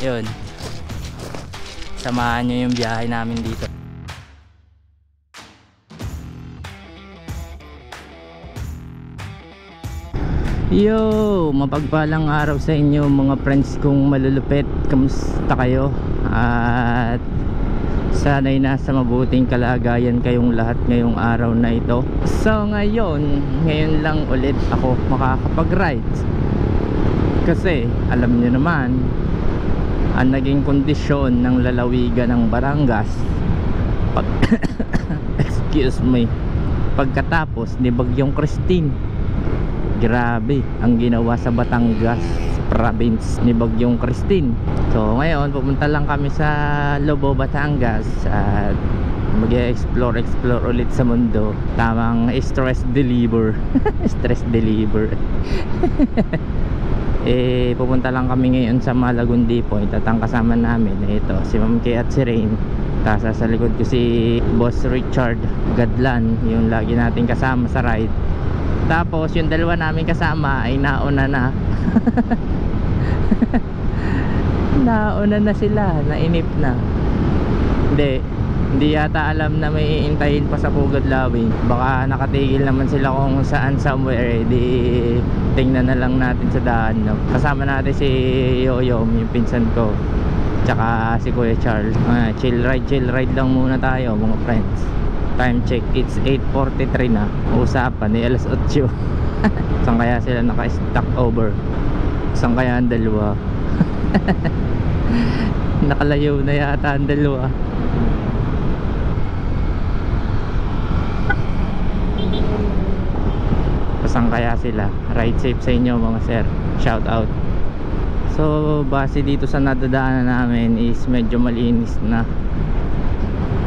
Yun, samahan nyo yung biyahe namin dito. Yo, mapagpalang araw sa inyo mga friends kong malulupit. Kamusta kayo? At sana'y nasa mabuting kalagayan kayong lahat ngayong araw na ito. So ngayon lang ulit ako makakapag-ride. Kasi alam nyo naman ang naging kondisyon ng lalawigan ng Barangas excuse me, pagkatapos ni Bagyong Christine. Grabe ang ginawa sa Batangas province ni Bagyong Christine. So ngayon pupunta lang kami sa Lobo, Batangas at mag-explore ulit sa mundo. Tamang stress reliever. Stress reliever. Pupunta lang kami ngayon sa Malagundi Point at ang kasama namin ito si Ma'am Kay at si Rain. Tapos sa likod ko si Boss Richard Gadlan, yung lagi nating kasama sa ride. Tapos yung dalawa namin kasama ay nauna na. Nauna na sila, nainip na. Hindi yata alam na may iintayin pa sa Pugad Lawing. Baka nakatigil naman sila kung saan somewhere. Tingnan na lang natin sa daan, no? Kasama natin si Yoyom, yung pinsan ko, tsaka si Kuya Charles. Chill ride lang muna tayo mga friends. Time check, it's 8:43 na. Usapan ni alas 8. Saan kaya sila naka-stock over? Saan kaya ang dalawa? Nakalayo na yata ang dalawa. Saan kaya sila? Ride safe sa inyo mga sir. Shout out. So base dito sa nadadaanan namin is medyo malinis na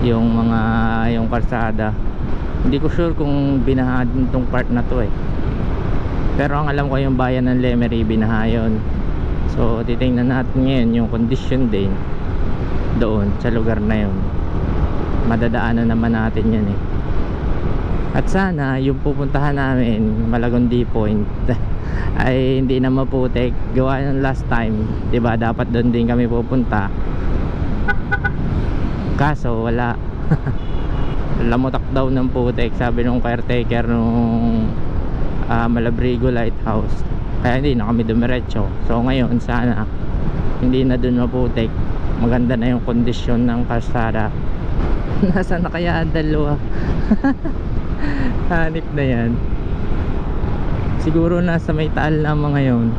yung kalsada. Hindi ko sure kung binaha din tong part na to pero ang alam ko yung bayan ng Lemery binaha yun. So titingnan natin ngayon yung condition din doon sa lugar na yun. Madadaanan naman natin yan at sana yung pupuntahan namin Malagundi Point ay hindi na maputik gawa ng last time, diba? Dapat doon din kami pupunta kaso wala. Lamutak daw ng putik, sabi nung caretaker nung Malabrigo Lighthouse, kaya hindi na kami dumiretso. So ngayon sana hindi na dun maputik, maganda na yung kondisyon ng kalsada. Nasaan na kaya ang dalawa? Hanip na yan. Siguro nasa may taal naman ngayon.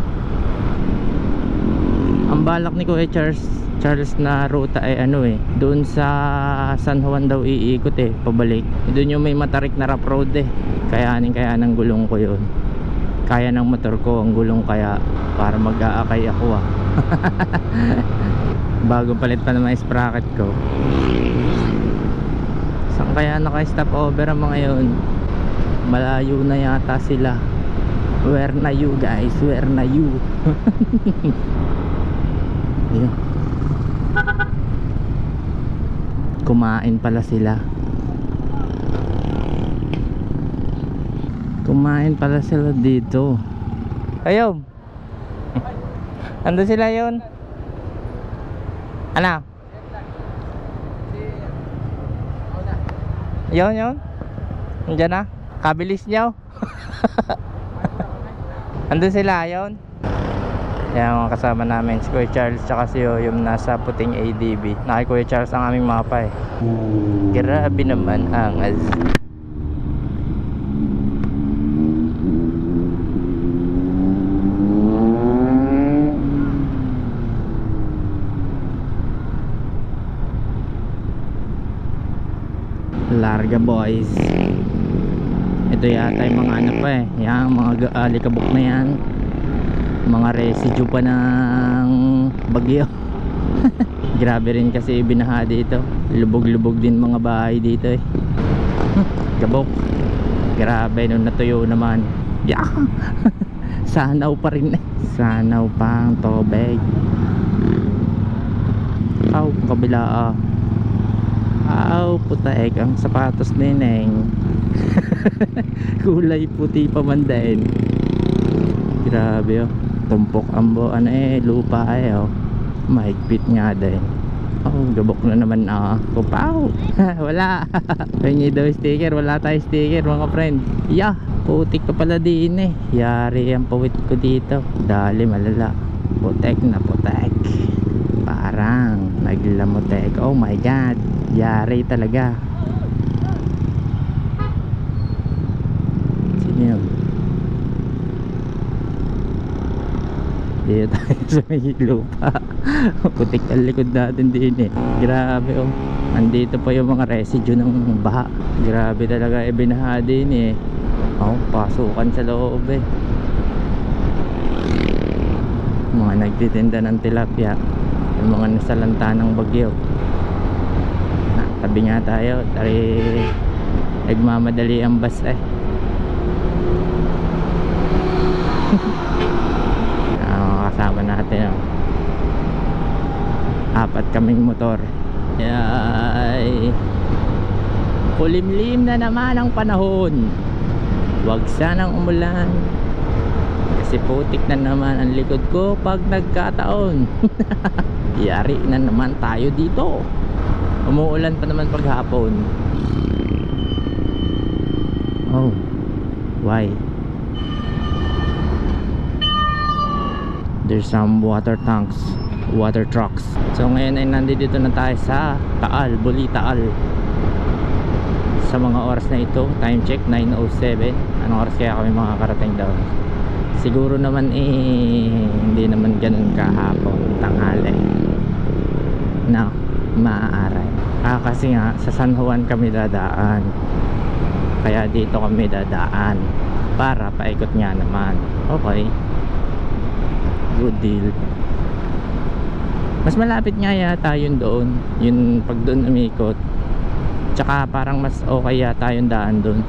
Ang balak ni Kuya Charles na ruta ay doon sa San Juan daw iikot pabalik. Doon yung may matarik na rough road kaya ng gulong ko yun. Kaya ng motor ko ang gulong, kaya para mag-aakay ako bago palit pa naman sprocket ko. Saan kaya naka-stop over ang mga yun? Malayo na yata sila. Where na you guys? Where na you? Ayun. Kumain pala sila. Kumain pala sila dito. Ayun. Ando sila yun. Ano? Yun. Andiyan na. Kabilis niyo. Andun sila yun. Yan mga kasama namin, si Kuya Charles tsaka si Yoyom nasa puting ADB. Naki Kuya Charles ang aming mapa Grabe naman angas. Larga boys. Ito yata yung mga yung mga alikabok na yan, mga residue pa ng bagyo. Grabe rin kasi binaha dito. Lubog-lubog din mga bahay dito Gabok. Grabe nung natuyo naman. Sanaw pa rin Sanaw pang tubig. Kabila putek ang sapatos ni Neng. Kulay puti pa man din. Grabe tumpok ang ano lupa oh. Mahigpit nga din. Oh, gabok na naman kupaw. Wala. Pengi daw sticker, wala tayo sticker mga friend. Yeah, putik ka pala din Yari ang puwit ko dito. Dali malala. Putek na putek. Parang naglamutek. Oh my god. Yari talaga. Sino yun? Dito tayo sa may lupa. Putik ang likod natin din Grabe andito pa yung mga residue ng baha. Grabe talaga binaha din pasukan sa loob mga nagtitinda ng tilapia, yung mga nasalanta ng bagyo. Tabi nga tayo, nagmamadali ang bus kasama natin apat kaming motor. Ay, kulimlim na naman ang panahon. Huwag sanang umulan kasi putik na naman ang likod ko pag nagkataon. Yari na naman tayo dito. Umuulan pa naman paghapon. Oh, why? There's some water tanks, water trucks. So ngayon ay nandito na tayo sa Taal, Buli Taal. Sa mga oras na ito, time check 9:07. Anong oras kaya kami makakarating daw? Siguro naman hindi naman ganun kahapon, tanghali. No, maaaray. Kasi nga sa San Juan kami dadaan. Kaya dito kami dadaan para paikot nga naman. Okay. Good deal. Mas malapit nga yata yun doon, yun pag doon umikot. Tsaka parang mas okay yata yung daan doon.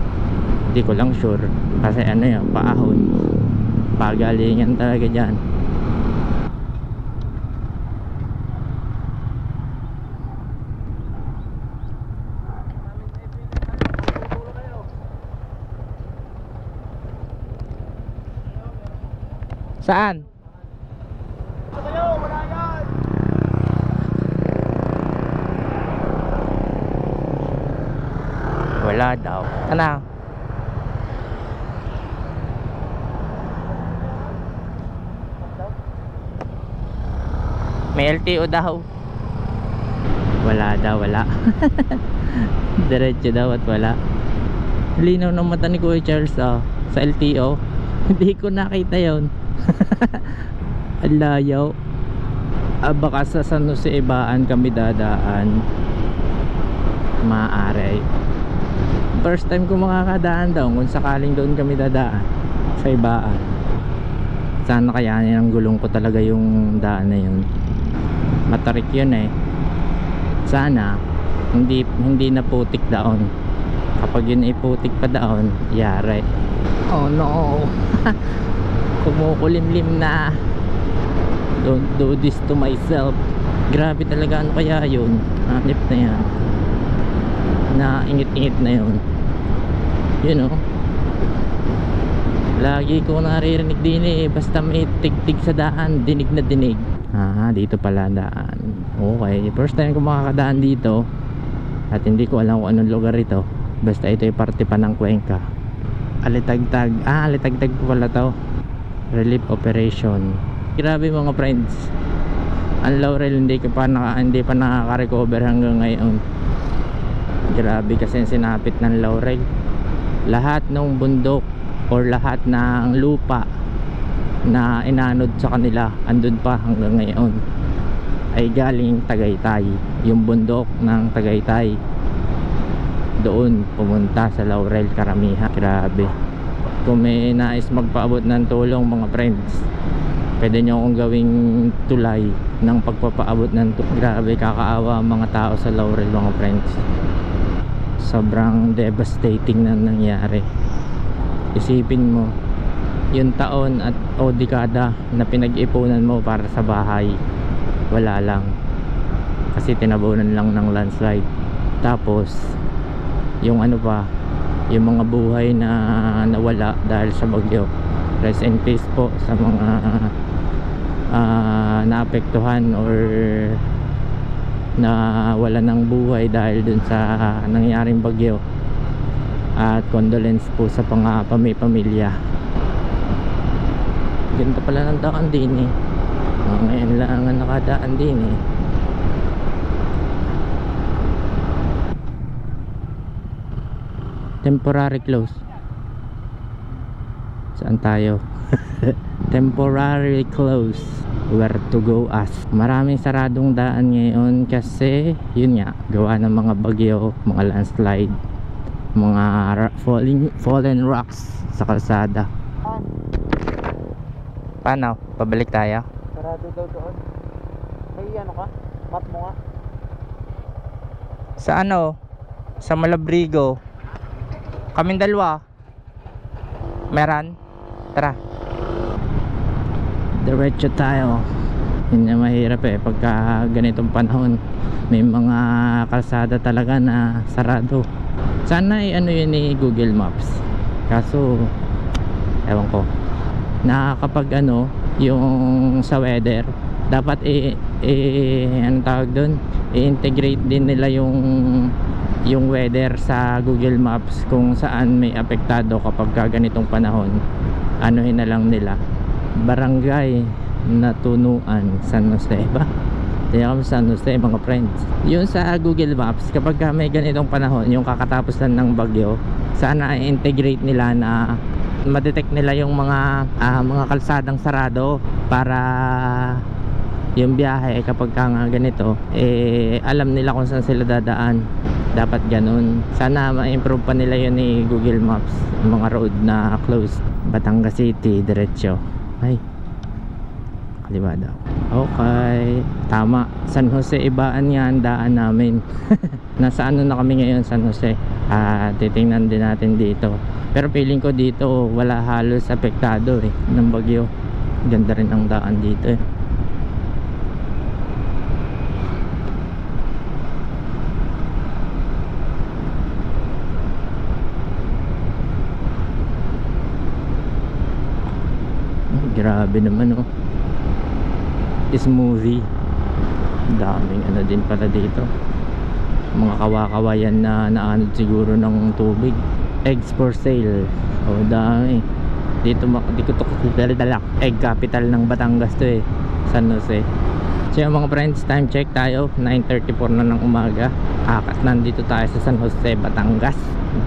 Hindi ko lang sure kasi paahon, pagalingan talaga dyan. Saan? Wala daw. Ano? May LTO daw. Wala daw, wala. Diretso daw at wala. Linaw ng mata ni Kuya Charles sa LTO. Hindi ko nakita yon. Ang layaw. Baka sa San Jose Ibaan kami dadaan. Maaari. First time ko makakadaan daw kung sakaling doon kami dadaan sa Ibaan. Sana kayanin ang gulong ko talaga yung daan na yun. Matarik yun Sana hindi na putik daon. Kapag yun ay putik pa daon, yari. Oh no. Kumukulimlim na. Don't do this to myself. Grabe talaga, ano kaya yun? Hanip na yan, na ingit-ingit na yun. Lagi ko naririnig din basta may tig-tig sa daan, dinig na dinig. Dito pala daan. Okay, first time ko makakadaan dito at hindi ko alam kung anong lugar ito. Basta ito ay parte pa ng Cuenca. Alitagtag. Alitagtag po pala to. Relief operation. Grabe mga friends, ang Laurel hindi pa nakaka-recover hanggang ngayon. Grabe kasi sinapit ng Laurel. Lahat ng bundok or lahat ng lupa na inanod sa kanila andun pa hanggang ngayon ay galing Tagaytay. Yung bundok ng Tagaytay doon pumunta sa Laurel karamihan. Grabe. Kung may nais magpaabot ng tulong mga friends, pwede nyo akong gawing tulay ng pagpapaabot ng tulong. Grabe, kakaawa ang mga tao sa Laurel mga friends. Sobrang devastating na nangyari. Isipin mo yung taon at dekada na pinag-ipunan mo para sa bahay, wala lang kasi tinabunan lang ng landslide. Tapos yung yung mga buhay na nawala dahil sa bagyo. Rest in peace po sa mga naapektuhan or na wala ng buhay dahil dun sa nangyaring bagyo. At condolence po sa pamilya. Ganda pala ng daan din eh. Ngayon lang ang nakadaan din eh. Temporary close. Saan tayo? Temporary close. Where to go as? Maraming saradong daan ngayon kasi yun nga, gawa ng mga bagyo, mga landslide, mga fallen rocks sa kalsada. Paano? Pabalik tayo? Sarado daw doon. May ano ka? Map mo nga. Sa ano? Sa Malabrigo. Kaming dalawa. Meron? Tara. Diretso tayo. Yun na mahirap eh pagka ganitong panahon. May mga kalsada talaga na sarado. Sana ano yun ni Google Maps. Kaso ewan ko. Nakakapag ano yung sa weather dapat anong tawag doon, i-integrate din nila yung weather sa Google Maps kung saan may apektado kapag ganitong panahon. Anuhin na lang nila Barangay Natunuan San Jose ba? Kaya kami San Jose mga friends. Yun sa Google Maps kapag may ganitong panahon, yung kakatapos lang ng bagyo, sana i-integrate nila na ma-detect nila yung mga kalsadang sarado para yung biyahe kapag nga ganito alam nila kung saan sila dadaan. Dapat ganun. Sana ma-improve pa nila yun ni Google Maps, yung mga road na closed. Batangas City diretso. Ay, kaliwa daw. Okay, tama. San Jose Ibaan nga ang daan namin. Nasa ano na kami ngayon, San Jose. Titingnan din natin dito. Pero feeling ko dito wala halos apektado eh ng bagyo. Ganda rin ang daan dito eh. Grabe naman oh. Smoothie. Daming ano din pala dito. Mga kawakawayan na naanod siguro ng tubig. Eggs for sale. Oh, dami. Dito to dala egg capital ng Batangas to eh. San Jose. So yung mga friends, time check tayo. 9:34 na ng umaga. Nandito tayo sa San Jose, Batangas.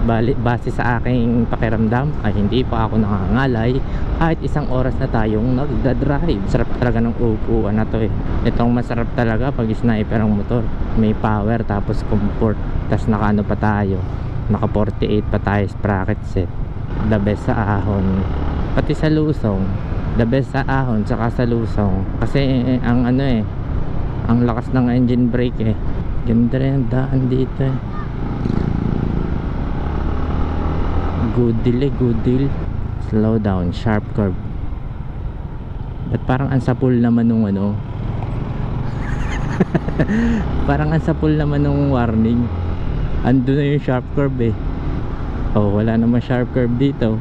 Base sa aking pakiramdam ay hindi pa ako nangangalay kahit isang oras na tayong nagdadrive. Sarap talaga ng upuan na to eh. Itong masarap talaga pag sniper ang motor. May power tapos comfort. Tapos nakaano pa tayo, naka 48 pa tayo sprocket set. The best sa ahon. Pati sa lusong the best sa ahon saka sa lusong. Kasi ang ano eh, ang lakas ng engine brake eh. Ganda rin ang daan dito eh. Good deal eh, good deal. Slow down, sharp curve. Ba't parang ansapul naman nung ano? Parang ansapul naman nung warning. Ando na yung sharp curve eh. Oh, wala naman sharp curve dito.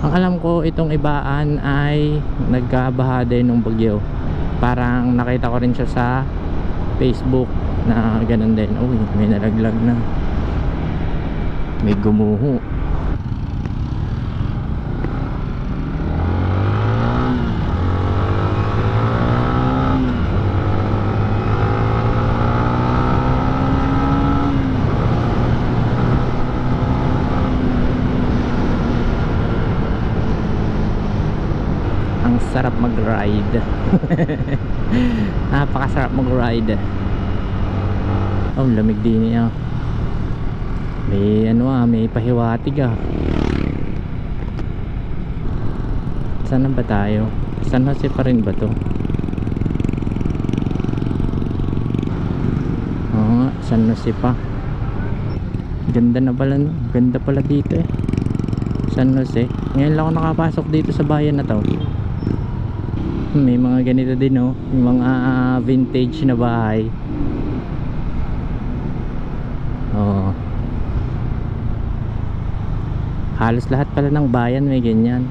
Ang alam ko itong Ibaan ay nagkabaha din ng bagyo. Parang nakita ko rin siya sa Facebook na ganun din. Uy, may nalaglag na. May gumuho. Ang sarap mag-ride. Napakasarap mag-ride. Oh, lamig din niya. May ano may pahiwatig ah. Saan ba tayo? San Jose pa rin ba to? Oo nga, San Jose pa. Ganda na pala no? Ganda pala dito eh. San Jose. Ngayon lang ako nakapasok dito sa bayan na to. May mga ganito din oh. May mga vintage na bahay. Oo. Halos lahat pala ng bayan may ganyan.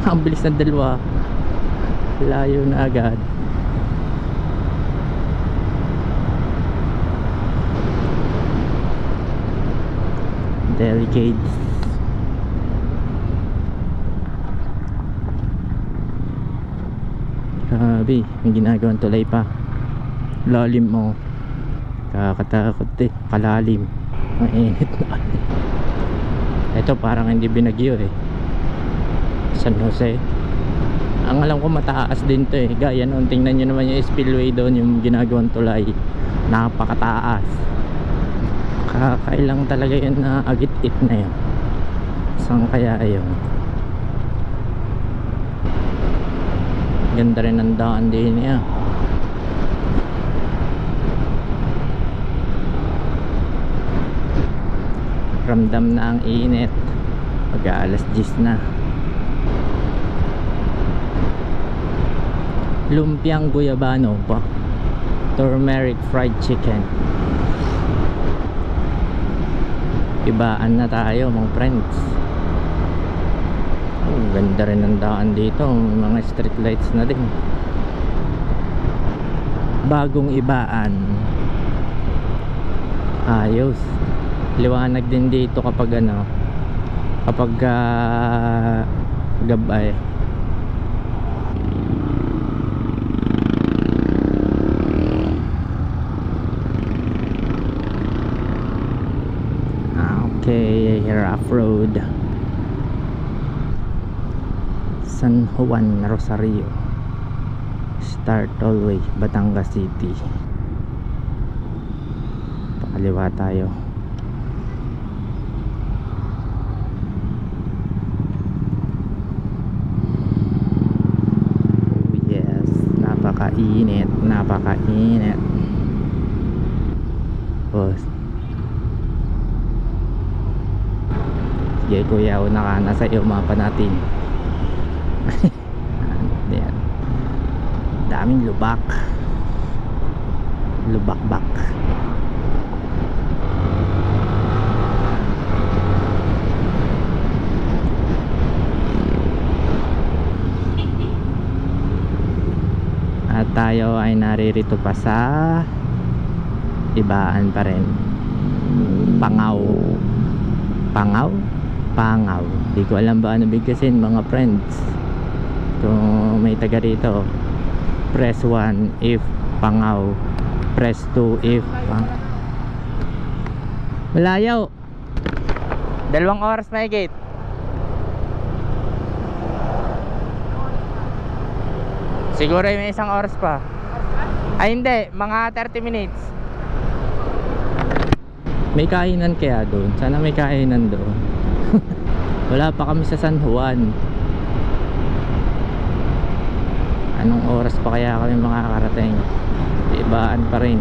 Ang bilis ng dalawa. Layo na agad. Delicate. Grabe, may ginagawang tulay pa. Lalim mo. Kakatakot eh. Kalalim. Mainit na. Ito parang hindi binagyo eh. San Jose. Ang alam ko mataas din to eh. Gaya noon, tingnan nyo naman yung spillway doon, yung ginagawang tulay. Napakataas. Kakailang talaga yun na agit-it na yun. Saan kaya yun? Ganda rin ang daan din niya. Ramdam na ang init. Pag-aalas 10 na. Lumpiang guyabano pa. Turmeric fried chicken. Ibaan na tayo mga friends. Oh, ganda rin ang daan dito. Mga street lights na din. Bagong ibaan. Ayos. Liwanag din dito kapag ano, kapag gabay. Okay, rough road. San Juan Rosario. Start Tollway, Batangas City. Pakaliwa tayo. Napakainit, napakainit. Boss. Sige kuya, una ka na sa iyo mapa natin. Ayan. Daming lubak. Lubak-bak. At tayo ay naririto pa sa ibaan pa rin. Pangaw. Pangaw? Pangaw. Di ko alam ba ano bigkasin mga friends. Kung may taga rito, press 1 if Pangaw, press 2 if malayo. 2 oras may gate. Siguro may 1 oras pa. Ay hindi, mga 30 minutes. May kainan kaya doon? Sana may kainan doon. Wala pa kami sa San Juan. Anong oras pa kaya kami makakarating? Ibaan pa rin.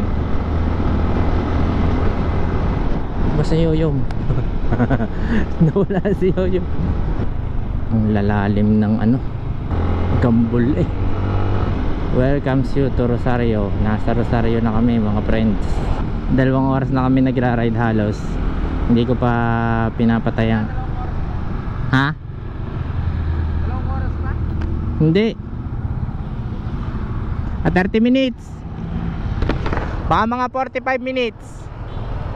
Basta yoyom. Nawala si yoyom. Ang lalalim ng ano, gambol eh. Welcome you to Rosario. Nasa Rosario na kami mga friends. 2 oras na kami nagra-ride halos. Hindi ko pa pinapatayan. Ha? 2 oras na? Hindi. 30 minutes. Baka mga 45 minutes.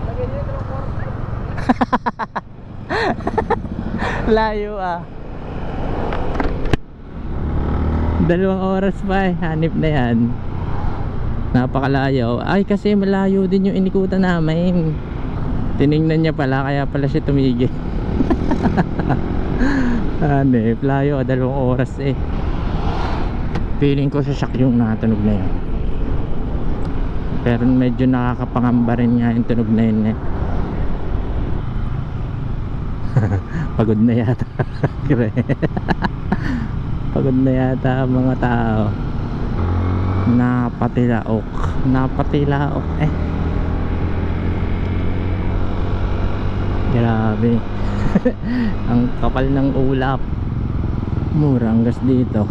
Lagay nyo 2 oras na. Layo ah. 2 oras pa eh. Hanip na yan. Napakalayo. Ay kasi malayo din yung inikutan namin. Tiningnan niya pala, kaya pala siya tumigil. Hanip, layo. 2 oras eh. Feeling ko sa shock yung natunog na yun. Pero medyo nakakapangamba rin nga yung tunog na yun eh. Pagod na yata. Pagod na yata ang mga tao. Napatilaok. Napatilaok eh. Grabe. Ang kapal ng ulap. Mura ang gas dito.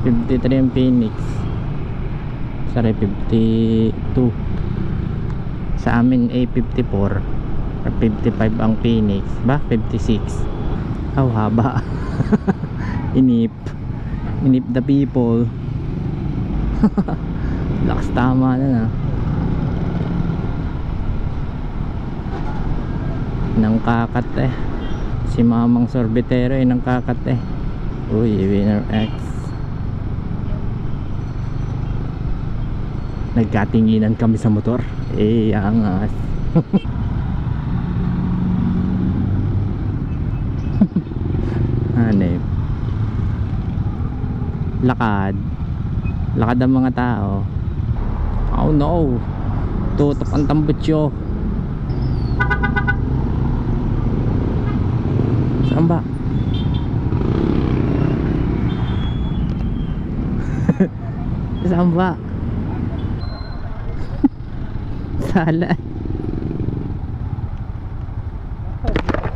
53 ang Phoenix. Sorry, 52. Sa amin ay 54 or 55 ang Phoenix. Ba? 56. Aw, haba. Inip the people. Lakas tama na na. Nang kakat eh. Si mamang sorbetero eh nang kakat eh. Uy, Winner X. Nagkatinginan kami sa motor. Eh, angas. Hanep. Lakad ang mga tao. Oh no, tutok ang tambutso. Saan ba? Saan ba? Sala.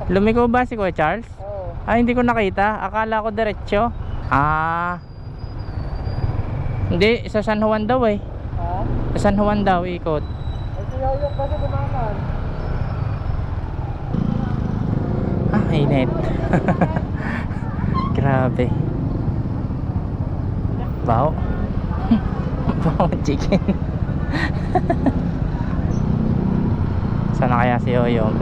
Lumiko ba si Kuya Charles? Oo. Ah, hindi ko nakita. Akala ko diretso. Ah, hindi, sa San Juan daw eh. Ha? Sa San Juan daw ikot. Ay, si Yoyong kasi gumaman. Ah, init. Grabe. Bao. Bao chicken. Sana kaya si Yoyong?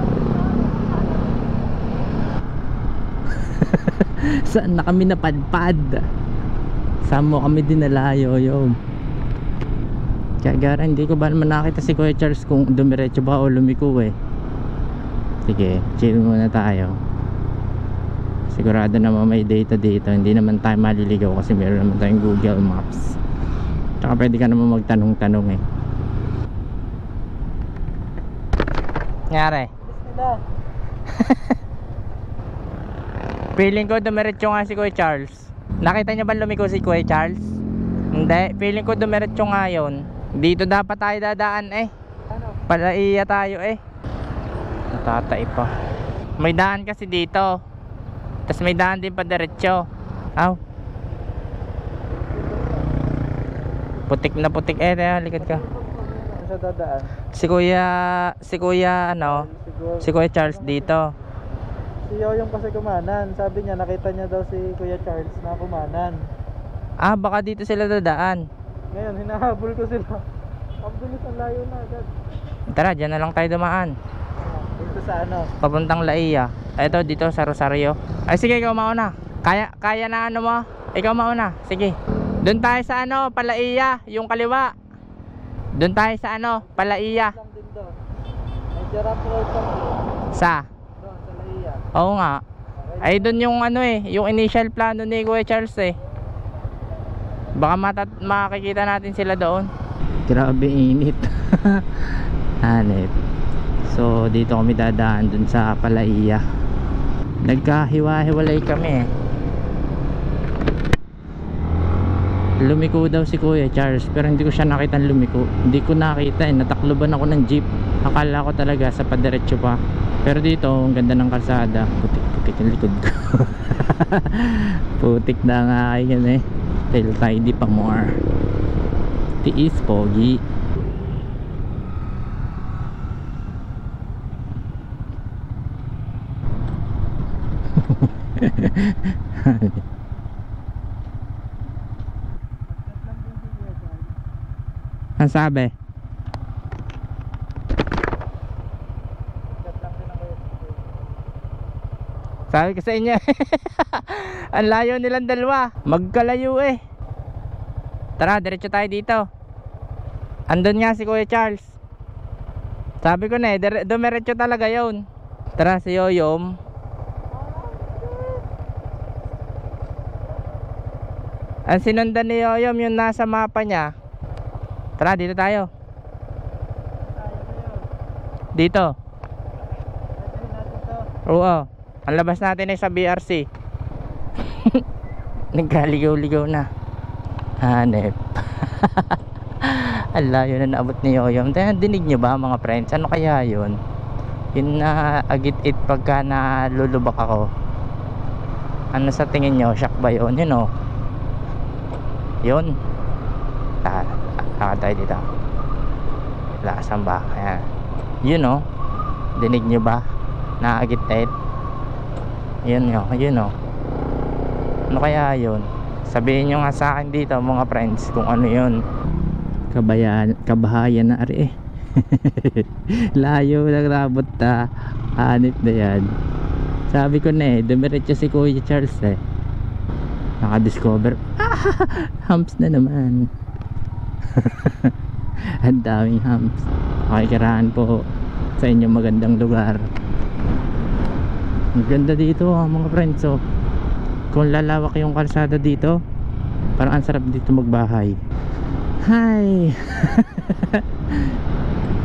Saan na kami napadpad? Saan mo kami dinala, Yoyong? Kaya gara, hindi ko ba naman nakita si Kuya Charles kung dumiretso ba o lumiko eh. Sige, chill muna tayo. Sigurado naman may data dito. Hindi naman tayo maliligaw kasi meron naman tayong Google Maps. Tsaka pwede ka naman magtanong-tanong eh. Nangyari? Sila. Feeling ko dumiretso nga si Kuya Charles. Nakita niya ba lumiko si Kuya Charles? Hindi, feeling ko dumiretso nga yun. Dito dapat tayo dadaan eh. Ano? Palaiya tayo eh. Natatay pa. May daan kasi dito. Tapos may daan din pa diretso. Aw. Putik na putik eh, likod ka. Ano siya dadaan? Si Kuya ano? Siguro. Si Kuya Charles dito. Si Yoyong kasi kumanan. Sabi niya nakita niya daw si Kuya Charles na kumanan. Ah, baka dito sila dadaan. Ngayon hinahabol ko sila. Ang bilis, ang layo na agad. Tara, dyan na lang tayo dumaan. Dito sa ano? Papuntang Laiya. Ito dito sa Rosario. Ay sige, ikaw mauna. Kaya na ano mo? Ikaw mauna. Sige. Doon tayo sa ano, Palaiya, yung kaliwa. Doon tayo sa ano, Palaiya. Lang din doon. May Gerard Road lang doon. Sa? Doon sa Laiya. Oo nga. Ay doon yung ano eh, yung initial plano ni Kuya Charles eh. Baka makikita natin sila doon. Grabe init. Hanep. So dito kami dadaan dun sa Palaiya. Nagkahiwa-hiwalay kami eh. Lumiko daw si Kuya Charles, pero hindi ko siya nakita lumiko. Hindi ko nakita eh, natakloban ako ng jeep. Akala ko talaga sa padiretso pa. Pero dito, ang ganda ng kalsada. Putik-putik yung likod ko. Putik na nga yan eh. Tail tidy pa more. Tiis pogi. Ang sabi? Sabi ko sa inyo. Ang layo nilang dalawa. Magkalayo eh. Tara, diretso tayo dito. Andun nga si Kuya Charles. Sabi ko na eh, dumiretso talaga yun. Tara, si Yoyom. Ang sinundan ni Yoyom yung nasa mapa niya. Tara, dito tayo. Dito. Oo. Ang labas natin ay sa BRC. Nagkaligaw-ligaw na. Hanep. Ang layo na naabot ni Yoyom. Dinig nyo ba mga friends? Ano kaya yun? Yun na agit-it pagka nalulubak ako. Ano sa tingin nyo? Shock ba yun? Yun o. Yun. Tayo dito. Lakasan ba? Ayan. Yun o. Dinig nyo ba? Na agit-it. Yun o. Yun o. Ano kaya yun? Sabihin nyo nga sa akin dito mga friends kung ano yun. Kabahayan na ari eh. Layo lang rabot ta. Hanip na yan. Sabi ko na eh, dumiretso si Kuya Charles eh. Naka-discover. Humps na naman. Ang daming humps. Makikirahan po sa inyong magandang lugar. Ang ganda dito mga friends. So, kung lalawak yung kalsada dito, parang ang sarap dito magbahay. Hi!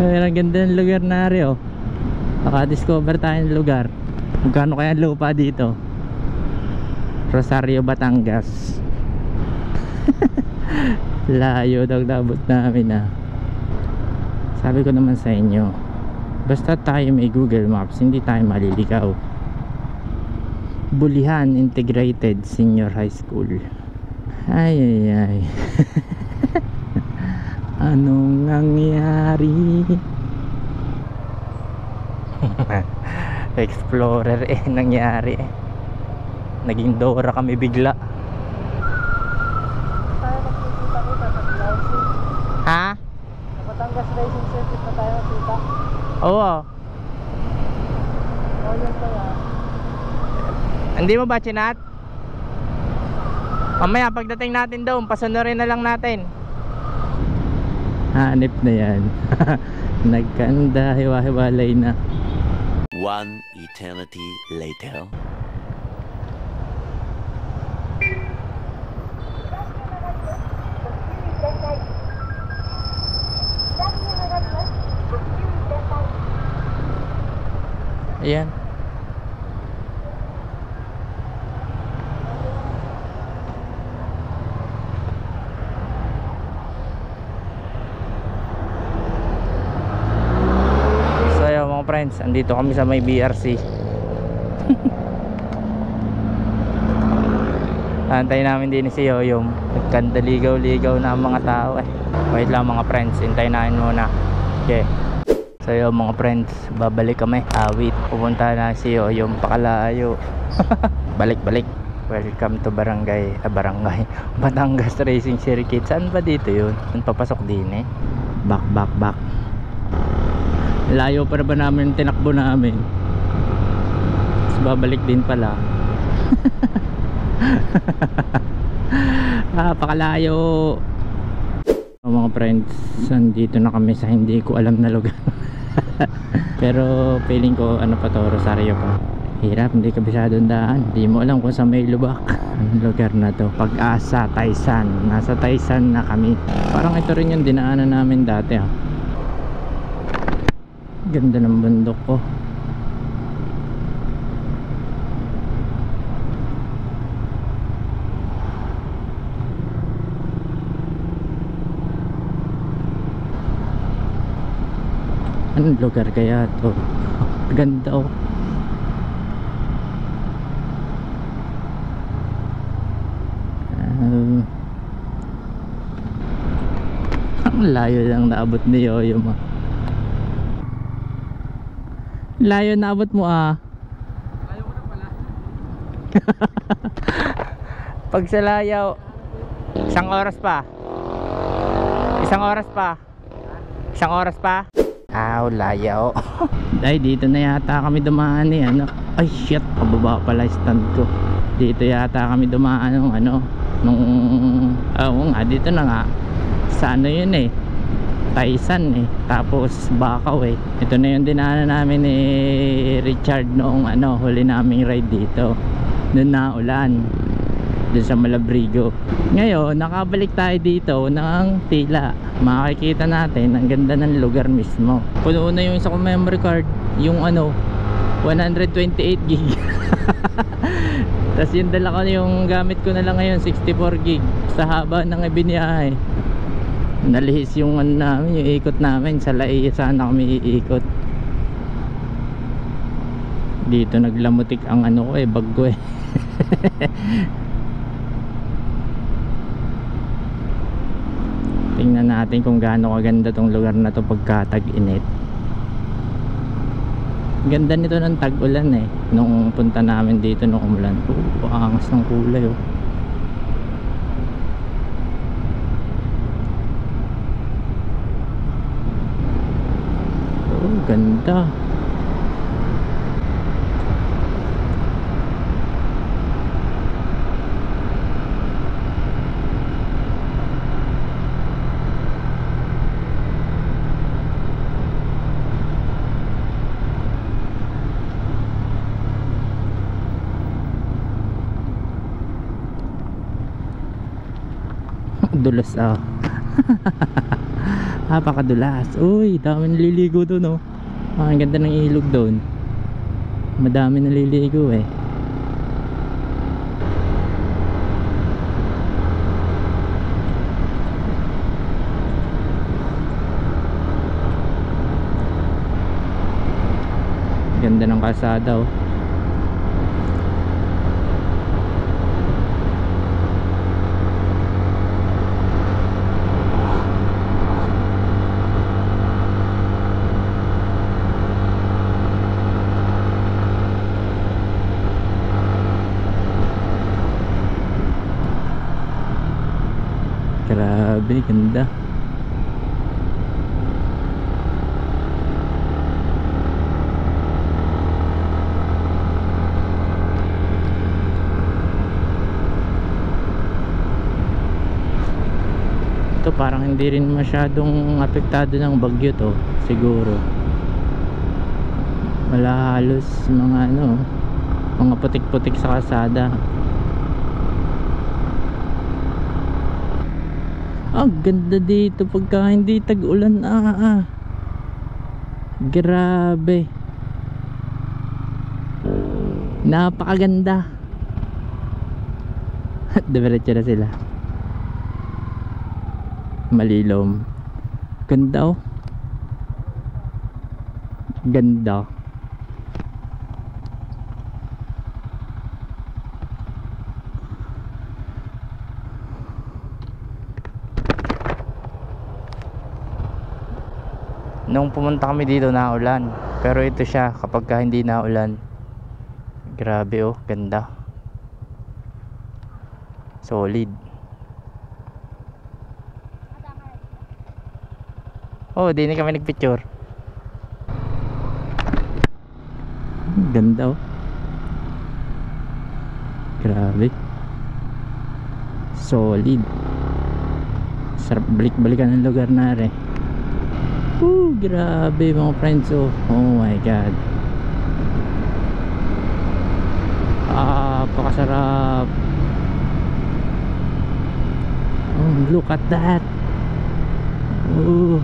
Ang ganda ng lugar na rin oh. Naka-discover tayo ng lugar. Magkano kaya lupa dito? Rosario, Batangas. Layo daw labot namin ah. Sabi ko naman sa inyo, basta tayo may Google Maps, hindi tayo maliligaw. Bulihan Integrated Senior High School. Ay ay ay. Anong nangyari? Explorer eh nangyari eh. Naging Dora kami bigla. Tayo magkikita kita sa Bilausi. Ha? Sa Batangas Racing Circuit na tayo nakita. Oo. O yan kaya. Hindi mo ba chinat? Mamaya pagdating natin doon, pasunurin na lang natin. Hanip na yan. Nagkanda, hiwa-hiwalay na. One eternity later. Ayan. So ayun mga friends, andito kami sa may BRC. Antay namin din si Yoyom. Nagkandaligaw-ligaw na ang mga tao eh. Wait lang mga friends, hintayin namin muna. Okay. So yun mga friends, babalik kami. Awit, pupunta na si Yoyom, pakalayo. Balik. Welcome to Barangay Batangas Racing Circuit. Saan ba dito yun? Saan papasok din eh? Back. Layo pa ba namin tinakbo namin? Tapos babalik din pala. Pakalayo. Mga friends, nandito na kami sa hindi ko alam na lugar. Pero feeling ko ano pa to, Rosario pa. Hirap, hindi kabisado ang daan. Hindi mo alam kung saan may lubak. Anong lugar na to? Pag-asa, Taysan. Nasa Taysan na kami. Parang ito rin yung dinaanan namin dati ah. Ganda ng bundok ko. Anong lugar kaya to? Ganda oh. Ang layo lang naabot ni Yoyo mo. Layo naabot mo ah. Ayaw ko na pala. Pag sa layaw, isang oras pa. Layaw. Ay, dito na yata kami dumaan eh, ano. Ay shit, pababa pala yung stand ko. Dito yata kami dumaan nung ano, dito na nga. Sa ano yun eh, Taysan eh, tapos Bakaw eh. Ito na yung dinaanan namin ni Richard noong ano, huli naming ride dito. Noon na ulan dun sa Malabrigo. Ngayon nakabalik tayo dito ng Tila. Makikita natin ang ganda ng lugar mismo. Puno na yung isa kong memory card, yung ano 128 gig. Tapos yung dala ko, yung gamit ko na lang ngayon 64 gig sa haba ng ibiniyahe. Nalihis yung ano namin, yung ikot namin sa Laia. Sana kami iikot dito. Naglamutik ang ano ko eh, bag ko eh. Tingnan natin kung gaano kaganda tong lugar na to pagka tag-init. Ganda nito ng tag-ulan eh. Nung punta namin dito nung umulan, angas ng kulay oh. Ganda. Dulas ah. Napakadulas. Uy, dami naliligo doon oh. Ang ganda ng ilog doon. Madami naliligo eh. Ganda ng kalsada oh. Grabe, ganda. Ito parang hindi rin masyadong apektado ng bagyo to, siguro. Wala halos mga ano, mga putik-putik sa kalsada. Ang ganda dito pagka hindi tag-ulan. Grabe. Napakaganda. Diretso na sila. Malilom. Ganda oh. Ganda. Nung pumunta kami dito naulan, pero ito siya kapag hindi naulan. Grabe oh, ganda. Solid. Oh, di na kami nagpicture. Ganda oh. Grabe. Solid. Sarap balik-balikan ng lugar na rin. Grabe mga friends oh. Oh my god. Pakasarap. Oh, look at that. Oh.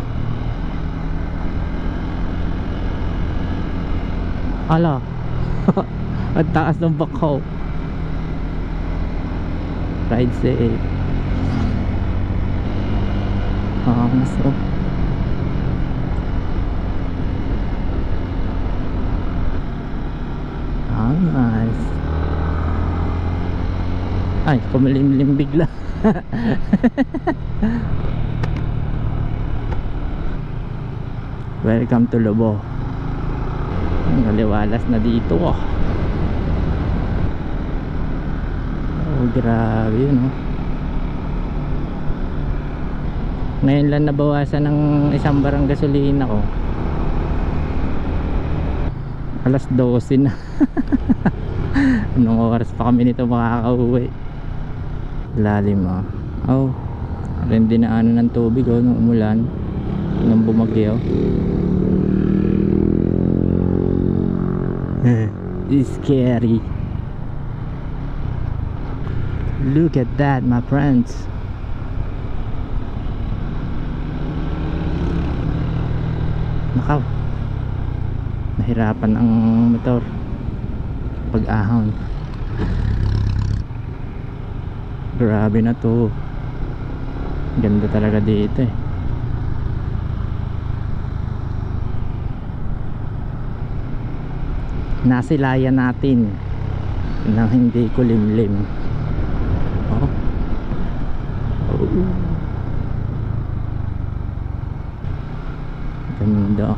Ala. Ang taas ng bakaw. Ride safe. Mas oh. Nice. Ay, kumalimlim bigla. Welcome to Lobo. Naliwalas na dito oh. Oh, grabe yun oh. Ngayon lang nabawasan ng isang barang gasolina ko. Alas 12 na. Anong oras pa kami nito makakauwi? Lalim ah. Oh, rin dinaanan ng tubig oh, nung umulan, nung bumagyo. It's scary. Look at that my friends. Nakaw, nahirapan ang motor pag-ahon. Grabe na to. Ganda talaga dito eh. Nasilayan natin nang hindi kulimlim. Oh. Oh. Ganda.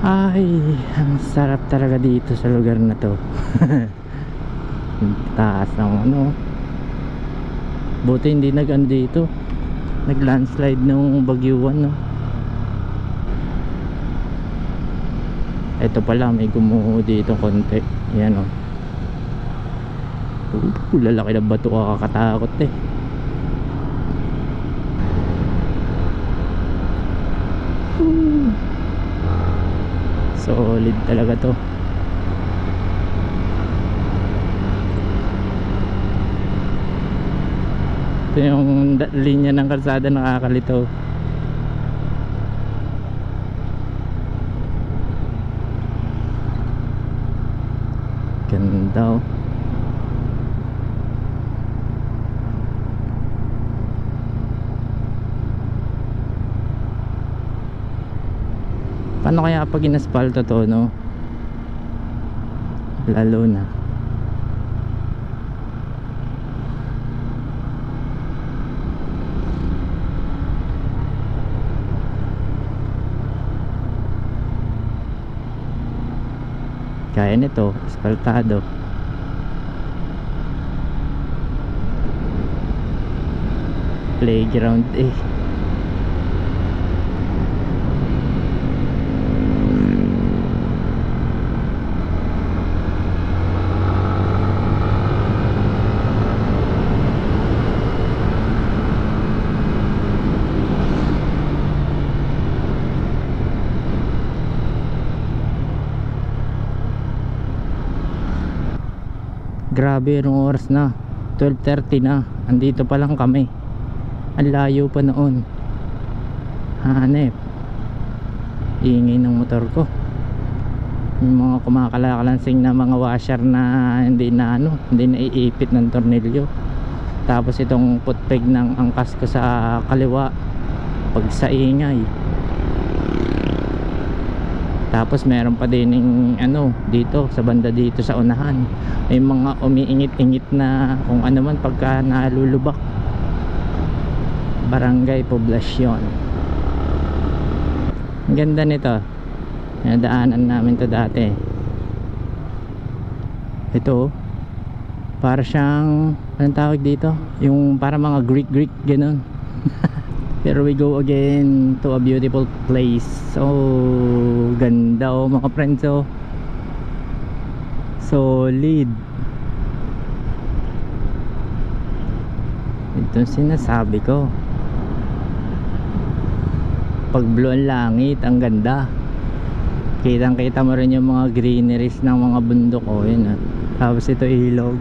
Ay, ang sarap talaga dito sa lugar na to. Yung taas ng ano. Buti hindi nag-ano dito, nag landslide nung bagyuan, no? Ito pala, may gumuho dito konti. Yan, oh. Lalaki na bato, kakakatakot eh. Solid talaga to. Ito yung linya ng kalsada, nakakalito. Ganda, oh. Paano kaya pag inaspalto to, no? Lalo na kaya nito, aspaltado. Playground eh. Grabe, anong oras na? 12:30 na. Andito pa lang kami. Ang layo pa noon. Hanep. Ingay ng motor ko. Yung mga kumakalakalansing na mga washer na hindi na hindi naiipit ng tornilyo. Tapos itong footpeg ng angkas ko sa kaliwa pag sa ingay. Tapos meron pa din yung dito sa banda dito sa unahan, may mga umiingit-ingit na kung ano man pagka nalulubak. Barangay Poblacion. Ang ganda nito. Nadaanan namin to dati. Ito para siyang anong tawag dito, yung para mga Greek ganun. Pero we go again to a beautiful place. Oh, ganda, oh mga friends, oh. Solid. Ito sinasabi ko. Pag blue ang langit, ang ganda. Kitang kita mo rin yung mga greeneries ng mga bundok, oh, yun, ah. Tapos ito ilog.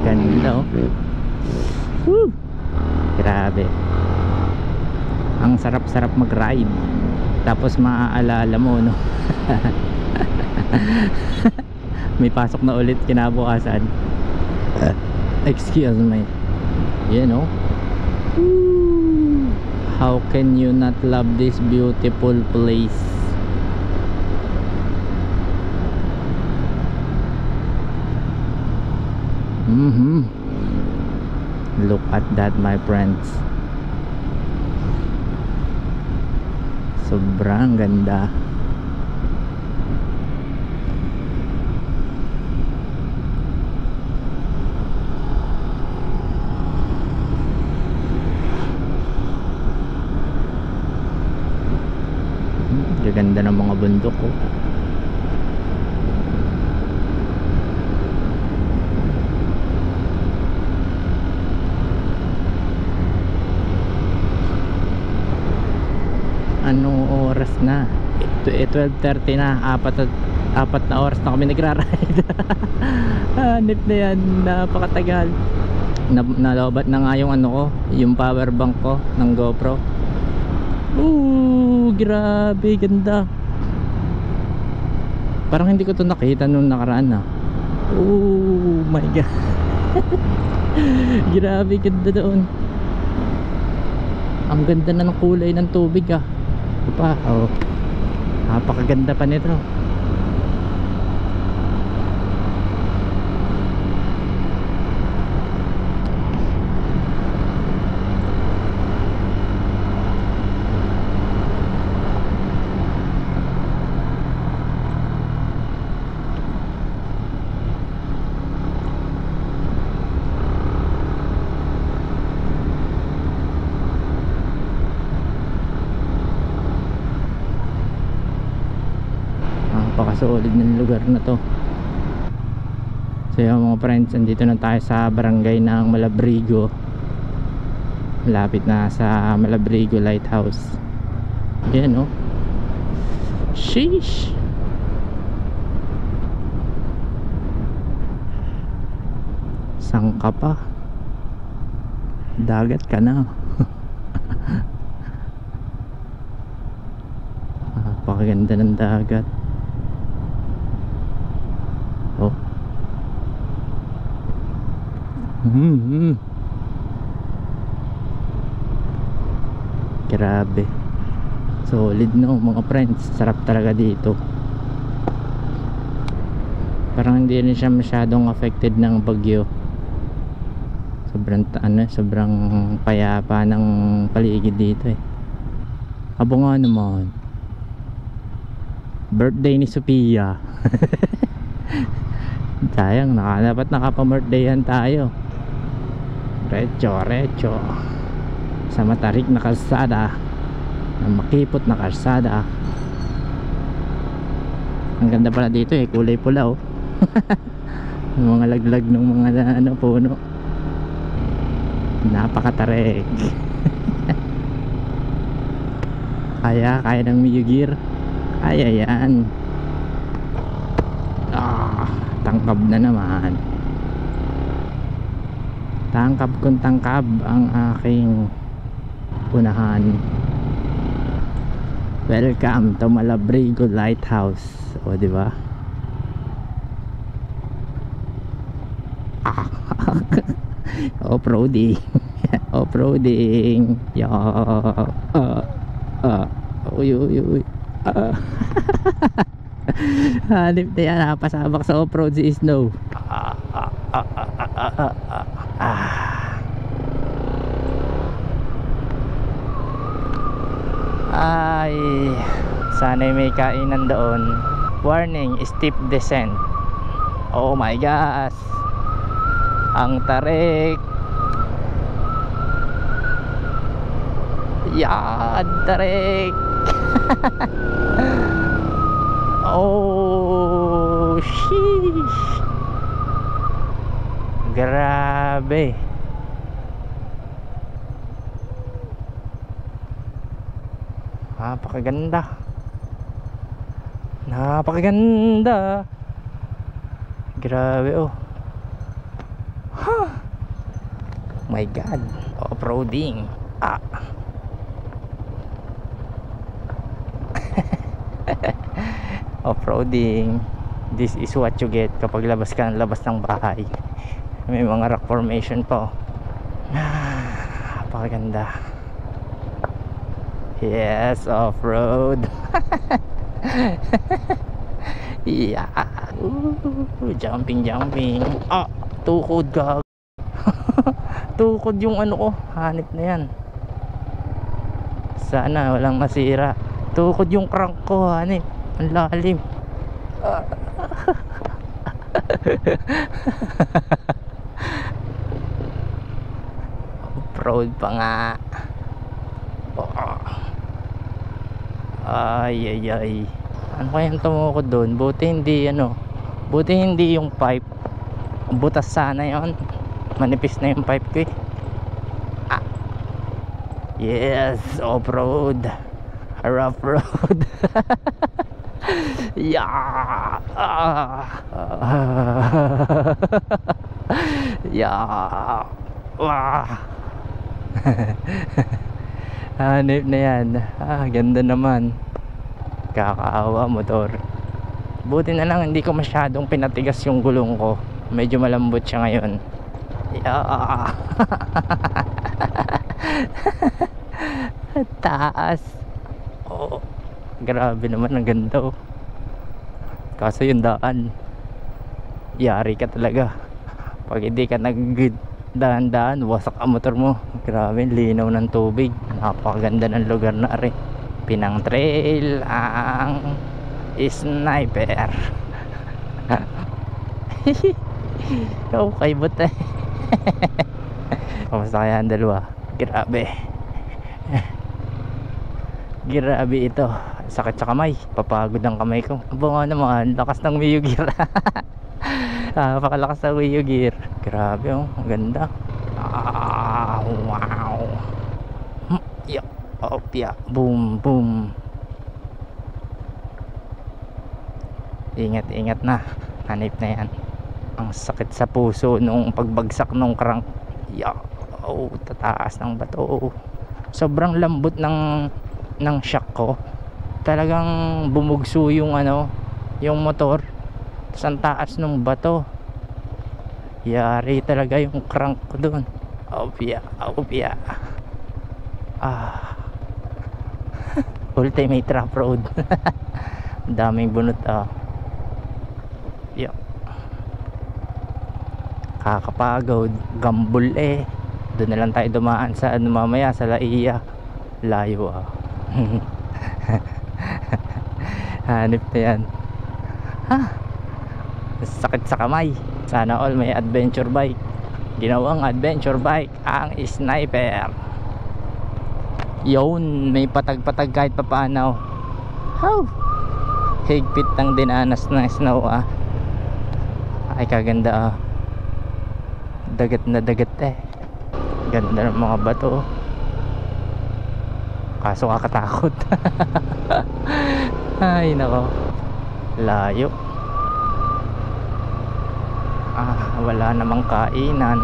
Ganda, oh. Woo! Grabe. Ang sarap-sarap mag-ride. Tapos maaalala mo, no? May pasok na ulit kinabukasan. Excuse me. You know? How can you not love this beautiful place? Look at that, my friends. Sobrang ganda. Ganda ng mga bundok, oh. Anong oras na? 12:30 na. Apat na oras na kami nagra-ride. Hanip na yan, napakatagal. Nalobat na nga yung ko, yung power bank ko ng GoPro. Grabe, ganda. Parang hindi ko to nakita nung nakaraan, ah. Oh my god. Grabe, ganda doon. Ang ganda na ng kulay ng tubig, ah. Pa, oh. Napakaganda pa nito. napakasolid ng lugar na to. So yung mga friends, andito na tayo sa barangay ng Malabrigo, malapit na sa Malabrigo Lighthouse. Yan oh. Sheesh. Saan ka pa? Dagat ka na. Napakaganda ng dagat. Oh. Grabe. Solid no mga friends. Sarap talaga dito. Parang hindi rin siya masyadong affected ng bagyo. Sobrang payapa ng paligid dito eh. Abo nga naman. Birthday ni Sophia. Sayang, dapat nakapa-birthdayhan tayo. Recho sa matarik na kalsada, na makipot na kalsada. Ang ganda pala dito eh, kulay pula oh. Yung mga laglag ng mga puno. Napakatarik. Kaya ng Miyugir. Kaya yan. Tangkab na naman. Tangkab kung tangkab ang aking unahan. Welcome to Malabrigo Lighthouse. O diba? Off-roading. Off-roading. Uy. Hanip na yan, napasabak sa off-road si Snow. Ay, sana'y may kainan doon. Warning, steep descent. Oh my gosh, ang tarik. Yan, tarik. Oh, sheesh. Grabe. Napakaganda. Grabe oh. My God, off-roading. Off-roading, this is what you get kapag labas ka ng labas ng bahay. May mga rock formation po. Napakaganda. Yes, off-road. Yeah. Jumping. Tukod gag. Tukod yung ano ko, hanip na yan. Sana walang masira. Tukod yung crank ko, hanip. Ang lalim. Proud pa nga. Ay. Ano kayang tumukod doon? Buti hindi yung pipe. Butas sana yon. Manipis na yung pipe ko eh. Yes, off-road. Rough road. Yeah. Yeah. Wah. Hanip na yan. Ganda naman. Kakaawa motor. Buti na lang hindi ko masyadong pinatigas yung gulong ko. Medyo malambot siya ngayon. Yeah. Taas. Oh, grabe naman, ang ganda oh. Kaso yung daan, yari ka talaga pag hindi ka nagdaan-daan, wasak ang motor mo. Grabe, linaw ng tubig. Napakaganda ng lugar na rin. Pinang Trail ang sniper. Okay, buta. Kamusta kaya ang dalawa? Grabe. Grabe ito. sakit sa kamay, papagod ang kamay ko. Aba nga naman, lakas ng Mio Gear. Pakalakas ng Mio Gear. Grabe oh, ang ganda. Wow. Yeah. Oh, yeah. Boom, boom. Ingat, ingat na. Hanip na yan. Ang sakit sa puso nung pagbagsak nung crank. Yeah. Oh, tataas ng bato. Sobrang lambot ng shock ko. Talagang bumugso yung ano, yung motor. Tapos ang taas ng bato. Yari talaga yung crank ko doon. Obya. Ultimate rough road. Daming bunot yeah. Kakapagod. Gambol eh. Doon na lang tayo dumaan sa ano mamaya, sa Laiya. Layo Hanip na yan. Sakit sa kamay. Sana all may adventure bike. Ginawang adventure bike ang Sniper. Yun, may patag-patag kahit papaano. How? Higpit ng dinanas ng snow Ay kaganda Dagat na dagat eh. Ganda ng mga bato. Kaso kakatakot. Ay nako. Layo. Wala namang kainan.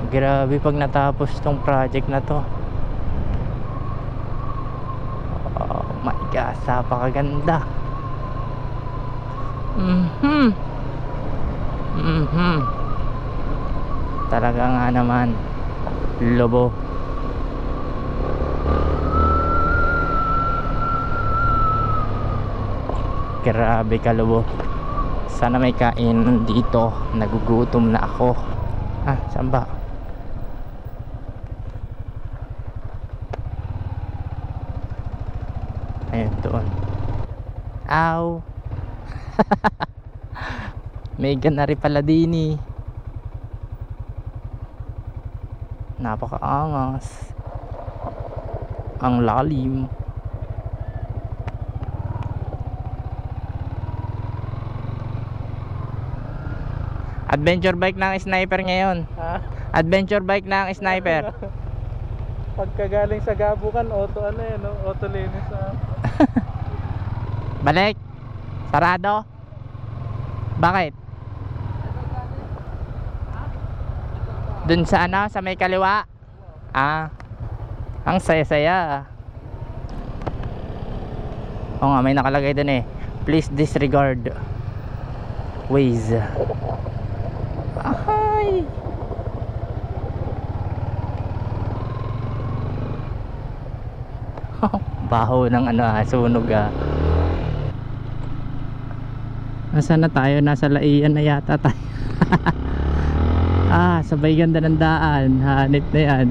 Grabe pag natapos tong project na to. Oh my gosh, napakaganda. Talaga nga naman, lobo. Grabe ka, lobo. Sana may kain dito. Nagugutom na ako. Saan ba? Ayun, doon. Ow. May ganari pala din napakaangas. Ang lalim. Adventure bike ng Sniper ngayon. Adventure bike ng Sniper. Pagkagaling sa Gabukan, auto auto linis Balik. Sarado. Bakit? Dun sa sa may kaliwa. Ang saya-saya. Oo nga, may nakalagay dun please disregard Waze. Ay. Baho ng sunog Nasaan na tayo? Nasa Laiya na yata tayo. Sabay ganda ng daan. Hanip na yan.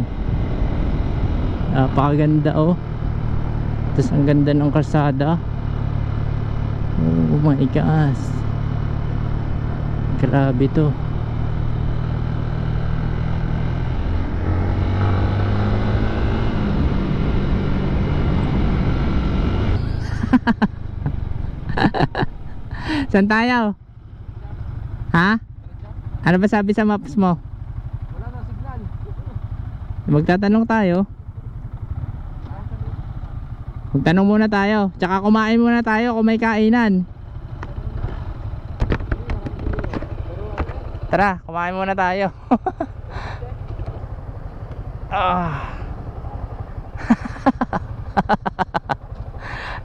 Napakaganda Tapos ang ganda ng kalsada. Oh my gosh. Grabe to. Saan tayo? Ano ba sabi sa maps mo? Wala na signal. Magtatanong tayo. Magtanong muna tayo. Tsaka kumain muna tayo kung may kainan. Tara, kumain muna tayo.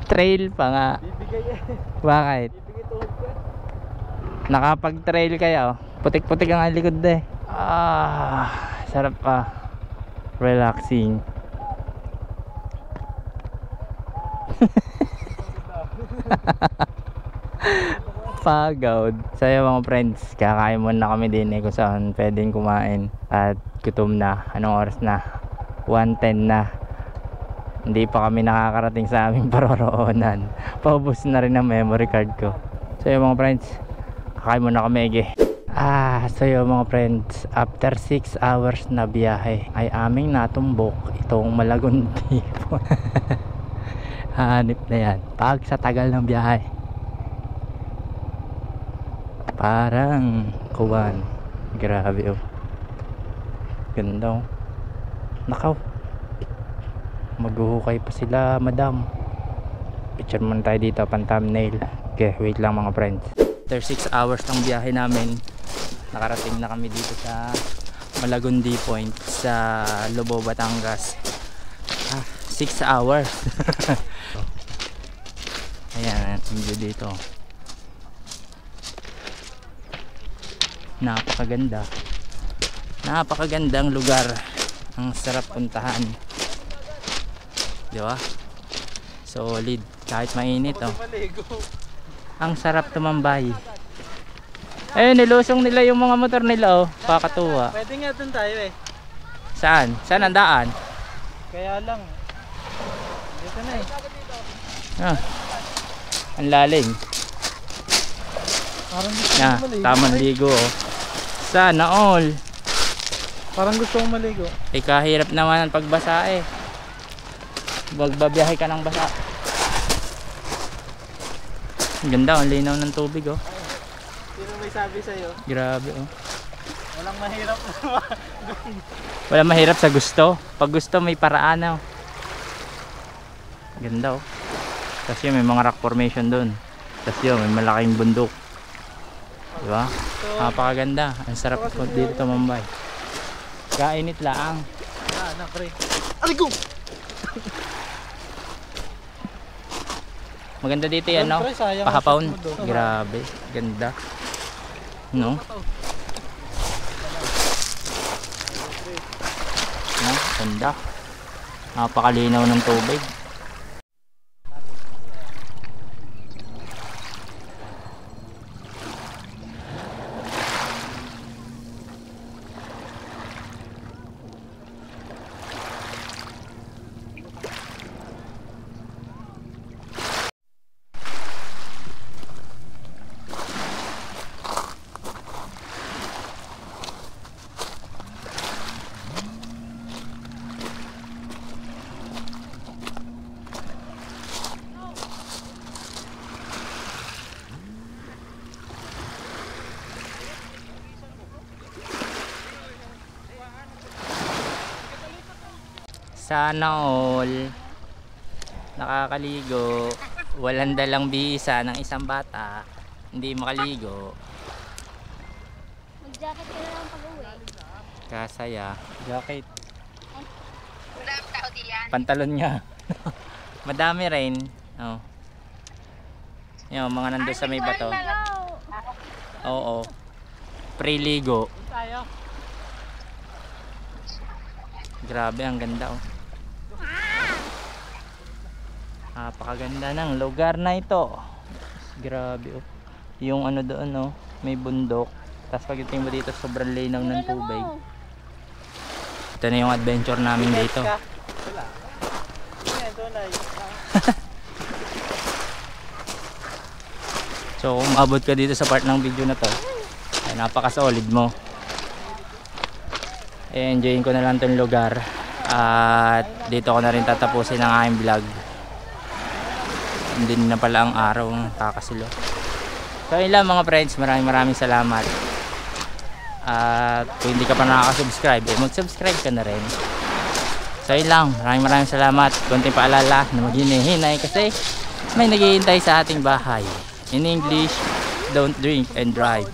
Trail pa nga. Bibigay Bakit? Bibigay tuhod ko Nakapag-trail kayo. Putik-putik ang likod sarap relaxing. Pagod. So yung mga friends, kakain muna kami din kung saan pwedeng kumain. At gutom na. Anong oras na? 1:10 na. Hindi pa kami nakakarating sa aming paroroonan. Paubos na rin ang memory card ko. So yung mga friends, kakain muna kami so yung mga friends, after 6 hours na biyahe ay aming natumbok itong Malagon Tipo. hanip na yan pag sa tagal ng biyahe. Parang kuwan. Grabe oh. Ganda oh. Nakaw. Maghuhukay pa sila madam. Picture muna tayo dito pang thumbnail. Okay, wait lang mga friends. After 6 hours ng biyahe namin, nakarating na kami dito sa Malagundi Point sa Lobo, Batangas. 6 hours. Ayan, ang view dito. Napakaganda. Napakagandang lugar. Ang sarap puntahan. Di ba? Solid. Kahit mainit oh. Ang sarap tumambay. Eh, nilusong nila yung mga motor nila oh. Kakatuwa. Pwede nga dun tayo eh. Saan? Saan ang daan? Kaya lang. Dito na eh. Ah. Ang lalim. Parang gusto Yeah, kong maligo. tamang ligo oh. Sana all. Parang gusto kong maligo. Eh kahirap naman ang pagbasa eh. Magbabiyahe ka ng basa. Ang ganda, ang linaw ng tubig oh. Sino may sabi sa'yo? Grabe oh. Walang mahirap. Wala mahirap sa gusto. Pag gusto may paraan oh. Ganda oh. Kasi may mga rock formation doon. Tapos yun, may malaking bundok. Diba? Napakaganda. Ang sarap po dito tumambay. Kainit laang. Anak rin. Aligo! Maganda dito yan no? Pahapaon. Grabe. Ganda. No? No? Ganda. Napakalinaw ng tubig. Sana all nakakaligo, walang dalang bisa ng isang bata, hindi makaligo. Mag-jacket ka na lang pag-uwi. Kasaya. Jacket. Madaming tao diyan. Pantalon niya. Madami rin. Oh. Yung mga nandun sa may bato. Oo. Pre-ligo. Tayo. Grabe, ang ganda oh. Napakaganda ng lugar na ito. Grabe oh. Yung ano doon oh, may bundok. Tapos pagdating mo dito sobrang linaw ng tubig. Ito na yung adventure namin dito. Wala. Ayan, tunay. So kung maabot ka dito sa part ng video na to, ay napaka-solid mo. Enjoyin ko na lang tong lugar. At dito ko na rin tatapusin ang aking vlog. Hindi na pala ang araw ng kakasilo. So yun lang mga friends, maraming salamat. At kung hindi ka pa nakaka-subscribe, mag-subscribe ka na rin. So yun lang, maraming salamat. Konting paalala na maghinahinay kasi may naghihintay sa ating bahay. In English, don't drink and drive.